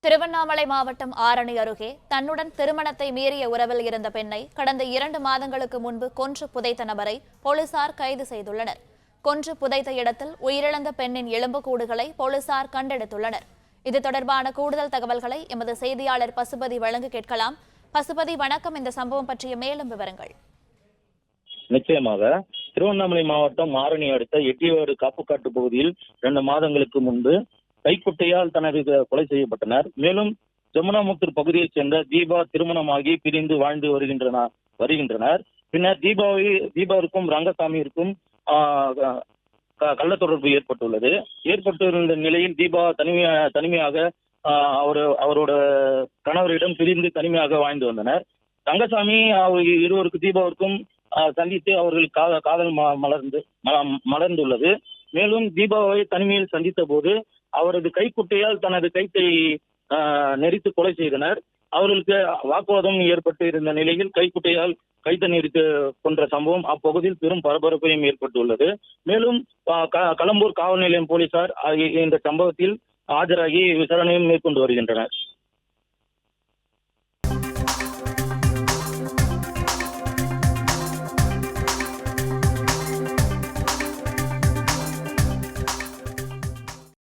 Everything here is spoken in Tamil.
திருவண்ணாமலை மாவட்டம் ஆரணி அருகே தன்னுடன் திருமணத்தை மீறிய உறவில் இருந்த பெண்ணை கடந்த 2 மாதங்களுக்கு முன்பு கொன்று புதைத்த நபரை போலீசார் கைது செய்துள்ளனர். கொன்று புதைத்த இடத்தில் உயிரிழந்த பெண்ணின் எலும்புக்கூடுகளை போலீசார் கண்டெடுத்துள்ளனர். இது தொடர்பான கூடுதல் தகவல்களை எமது செய்தியாளர் பசுபதி வழங்க கேட்கலாம். பசுபதி, வணக்கம். இந்த சம்பவம் பற்றிய மேலும் விவரங்கள். நிச்சயமாக திருவண்ணாமலை மாவட்டம் ஆரணி அடுத்த எட்டியாடு காப்புக்காட்டு பகுதியில் 2 மாதங்களுக்கு முன்பு கைக்குட்டையால் தனது கொலை செய்யப்பட்டனர். மேலும் ஜமுனாமுத்தூர் பகுதியைச் சேர்ந்த தீபா திருமணமாகி பிரிந்து வாழ்ந்து வருகின்றனர். பின்னர் தீபாவிற்கும் ரங்கசாமியிற்கும் கள்ள தொடர்பு ஏற்பட்டிருந்த நிலையில் தீபா தனிமையாக அவரோட கணவரிடம் பிரிந்து தனிமையாக வாழ்ந்து வந்தனர். ரங்கசாமி இருவருக்கு தீபாவிற்கும் சந்தித்து அவர்களுக்கு காதல் மலர்ந்துள்ளது. மேலும் தீபாவை தனிமையில் சந்தித்த போது அவரது கைக்குட்டையால் தனது கைத்தை நெரித்து கொலை செய்தனர். அவர்களுக்கு வாக்குவாதம் ஏற்பட்டு இருந்த நிலையில் கைக்குட்டையால் கைத்தை நெரித்து கொன்ற சம்பவம் அப்பகுதியில் பெரும் பரபரப்பையும் ஏற்பட்டுள்ளது. மேலும் களம்பூர் காவல் நிலையம் போலீசார் இந்த சம்பவத்தில் ஆஜராகி விசாரணையும் மேற்கொண்டு வருகின்றனர்.